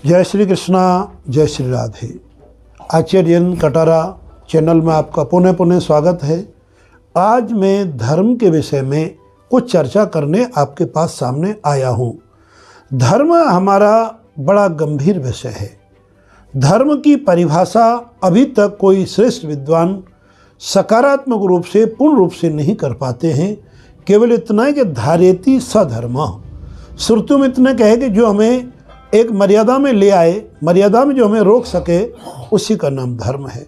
जय श्री कृष्णा, जय श्री राधे। आचार्यन कटारा चैनल में आपका पुनः पुनः स्वागत है। आज मैं धर्म के विषय में कुछ चर्चा करने आपके पास सामने आया हूँ। धर्म हमारा बड़ा गंभीर विषय है। धर्म की परिभाषा अभी तक कोई श्रेष्ठ विद्वान सकारात्मक रूप से पूर्ण रूप से नहीं कर पाते हैं। केवल इतना है कि धार्यति सधर्म, श्रुतियों में इतना कहे कि जो हमें एक मर्यादा में ले आए, मर्यादा में जो हमें रोक सके, उसी का नाम धर्म है।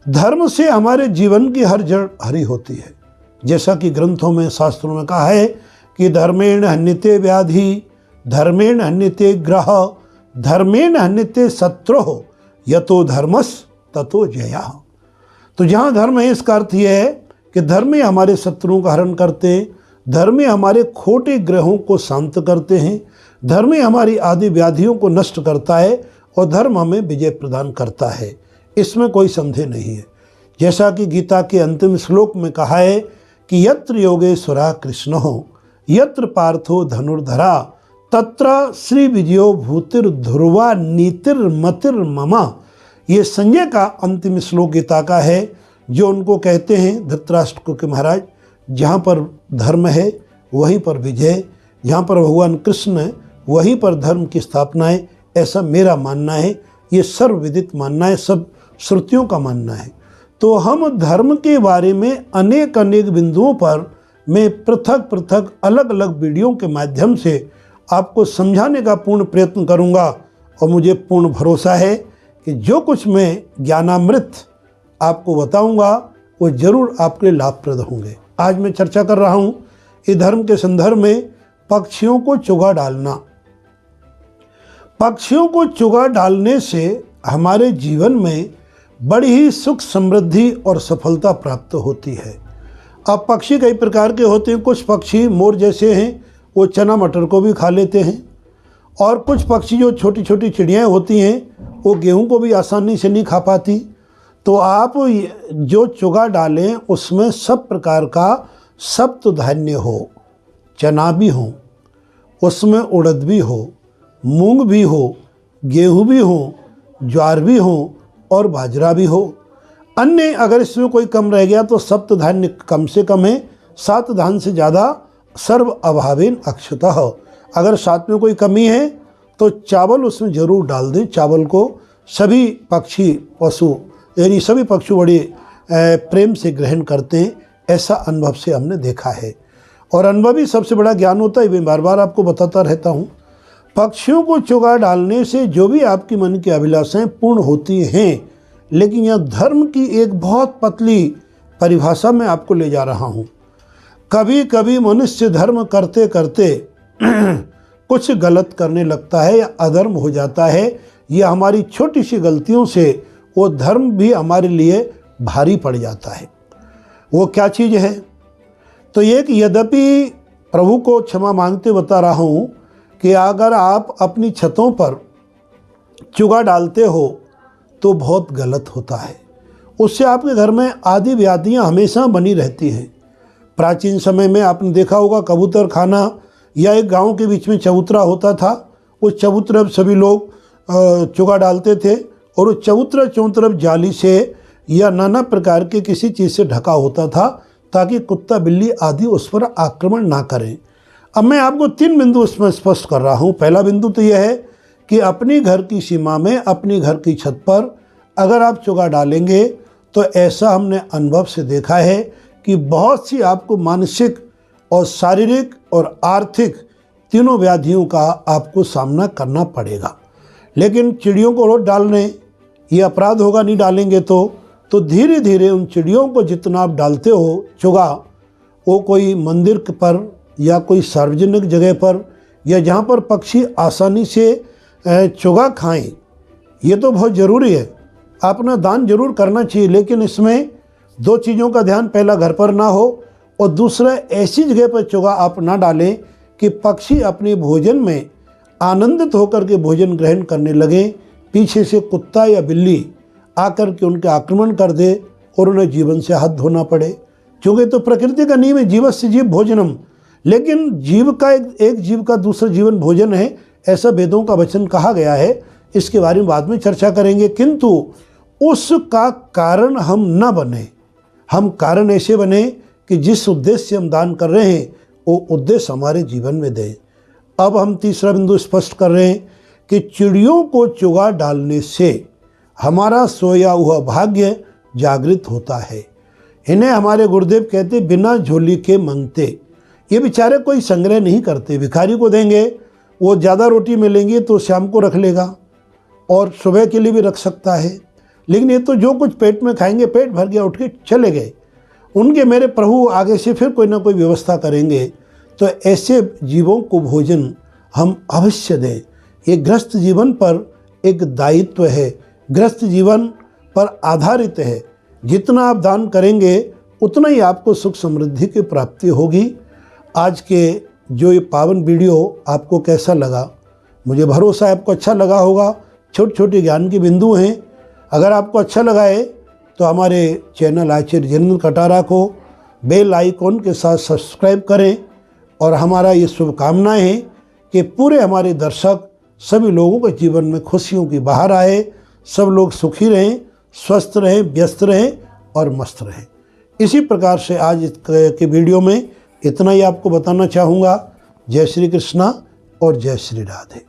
धर्म से हमारे जीवन की हर जड़ हरी होती है। जैसा कि ग्रंथों में, शास्त्रों में कहा है कि धर्मेण हन्यते व्याधि, धर्मेण हन्यते ग्रह, धर्मेण हन्यते शत्रुः, यतो धर्मस् ततो जयः। तो जहाँ धर्म है, इसका अर्थ यह है कि धर्म ही हमारे शत्रुओं का हरण करते हैं, धर्म ही हमारे खोटे ग्रहों को शांत करते हैं, धर्म ही हमारी आदि व्याधियों को नष्ट करता है और धर्म हमें विजय प्रदान करता है। इसमें कोई संदेह नहीं है। जैसा कि गीता के अंतिम श्लोक में कहा है कि यत्र योगेश्वरा कृष्णो यत्र पार्थो धनुर्धरा तत्र श्री विजयो भूतिर्ध्रुवा नीतिर्मतिर्ममा। ये संजय का अंतिम श्लोक गीता का है, जो उनको कहते हैं धृतराष्ट्र को कि महाराज, जहाँ पर धर्म है वहीं पर विजय, जहाँ पर भगवान कृष्ण है वहीं पर धर्म की स्थापना है। ऐसा मेरा मानना है, ये सर्वविदित मानना है, सब श्रुतियों का मानना है। तो हम धर्म के बारे में अनेक अनेक बिंदुओं पर मैं पृथक पृथक अलग अलग वीडियो के माध्यम से आपको समझाने का पूर्ण प्रयत्न करूँगा। और मुझे पूर्ण भरोसा है कि जो कुछ मैं ज्ञानामृत आपको बताऊँगा वो जरूर आपके लिए लाभप्रद होंगे। आज मैं चर्चा कर रहा हूँ इस धर्म के संदर्भ में पक्षियों को चुगा डालना। पक्षियों को चुगा डालने से हमारे जीवन में बड़ी ही सुख समृद्धि और सफलता प्राप्त होती है। अब पक्षी कई प्रकार के होते हैं। कुछ पक्षी मोर जैसे हैं, वो चना मटर को भी खा लेते हैं, और कुछ पक्षी जो छोटी छोटी चिड़ियाँ होती हैं वो गेहूँ को भी आसानी से नहीं खा पाती। तो आप जो चुगा डालें उसमें सब प्रकार का सप्त धान्य हो, चना भी हो, उसमें उड़द भी हो, मूंग भी हो, गेहूं भी हो, ज्वार भी हो और बाजरा भी हो। अन्य अगर इसमें कोई कम रह गया तो सप्त धान्य कम से कम है, 7 धान्य से ज़्यादा सर्व अभावेन अक्षतः। अगर 7 में कोई कमी है तो चावल उसमें ज़रूर डाल दें। चावल को सभी पक्षी पशु यानी सभी पक्षी बड़े प्रेम से ग्रहण करते हैं, ऐसा अनुभव से हमने देखा है। और अनुभव ही सबसे बड़ा ज्ञान होता है, मैं बार बार आपको बताता रहता हूँ। पक्षियों को चुगा डालने से जो भी आपकी मन की अभिलाषाएं पूर्ण होती हैं, लेकिन यह धर्म की एक बहुत पतली परिभाषा में आपको ले जा रहा हूँ। कभी कभी मनुष्य धर्म करते करते कुछ गलत करने लगता है या अधर्म हो जाता है। यह हमारी छोटी सी गलतियों से वो धर्म भी हमारे लिए भारी पड़ जाता है। वो क्या चीज़ है? तो ये कि यद्यपि प्रभु को क्षमा मांगते बता रहा हूँ कि अगर आप अपनी छतों पर चुगा डालते हो तो बहुत गलत होता है। उससे आपके घर में आदि व्याधियाँ हमेशा बनी रहती हैं। प्राचीन समय में आपने देखा होगा कबूतर खाना, या एक गांव के बीच में चबूतरा होता था। उस चबूतरे पर सभी लोग चुगा डालते थे और उस चबूतरा चारों तरफ जाली से या नाना प्रकार के किसी चीज़ से ढका होता था ताकि कुत्ता बिल्ली आदि उस पर आक्रमण ना करें। अब मैं आपको 3 बिंदु इसमें स्पष्ट कर रहा हूँ। पहला बिंदु तो यह है कि अपनी घर की सीमा में, अपनी घर की छत पर अगर आप चुगा डालेंगे तो ऐसा हमने अनुभव से देखा है कि बहुत सी आपको मानसिक और शारीरिक और आर्थिक तीनों व्याधियों का आपको सामना करना पड़ेगा। लेकिन चिड़ियों को रोज डालने ये अपराध होगा, नहीं डालेंगे तो धीरे धीरे उन चिड़ियों को जितना आप डालते हो चुगा, वो कोई मंदिर पर या कोई सार्वजनिक जगह पर या जहाँ पर पक्षी आसानी से चुगा खाएं, ये तो बहुत ज़रूरी है। अपना दान जरूर करना चाहिए, लेकिन इसमें 2 चीज़ों का ध्यान, पहला घर पर ना हो और दूसरा ऐसी जगह पर चुगा आप ना डालें कि पक्षी अपने भोजन में आनंदित होकर के भोजन ग्रहण करने लगे, पीछे से कुत्ता या बिल्ली आकर के उनके आक्रमण कर दे और उन्हें जीवन से हाथ धोना पड़े। क्योंकि तो प्रकृति का नियम है, जीवस्य जीव भोजनम। लेकिन जीव का एक जीव का दूसरा जीवन भोजन है, ऐसा वेदों का वचन कहा गया है। इसके बारे में बाद में चर्चा करेंगे, किंतु उसका कारण हम न बने। हम कारण ऐसे बने कि जिस उद्देश्य से हम दान कर रहे हैं वो उद्देश्य हमारे जीवन में दे। अब हम तीसरा बिंदु स्पष्ट कर रहे हैं कि चिड़ियों को चुगा डालने से हमारा सोया हुआ भाग्य जागृत होता है। इन्हें हमारे गुरुदेव कहते बिना झोली के मांगते। ये बेचारे कोई संग्रह नहीं करते। भिखारी को देंगे, वो ज़्यादा रोटी मिलेंगी तो शाम को रख लेगा और सुबह के लिए भी रख सकता है, लेकिन ये तो जो कुछ पेट में खाएंगे, पेट भर गया, उठ के चले गए। उनके मेरे प्रभु आगे से फिर कोई ना कोई व्यवस्था करेंगे। तो ऐसे जीवों को भोजन हम अवश्य दें। ये गृहस्थ जीवन पर एक दायित्व है, गृहस्थ जीवन पर आधारित है। जितना आप दान करेंगे उतना ही आपको सुख समृद्धि की प्राप्ति होगी। आज के जो ये पावन वीडियो आपको कैसा लगा, मुझे भरोसा है आपको अच्छा लगा होगा। छोटे छोटे ज्ञान के बिंदु हैं। अगर आपको अच्छा लगा है तो हमारे चैनल आचार्य जिनेंद्र कटारा को बेल आइकॉन के साथ सब्सक्राइब करें। और हमारा ये शुभकामनाएं है कि पूरे हमारे दर्शक सभी लोगों के जीवन में खुशियों की बहार आए, सब लोग सुखी रहें, स्वस्थ रहें, व्यस्त रहें और मस्त रहें। इसी प्रकार से आज के वीडियो में इतना ही आपको बताना चाहूँगा। जय श्री कृष्णा और जय श्री राधे।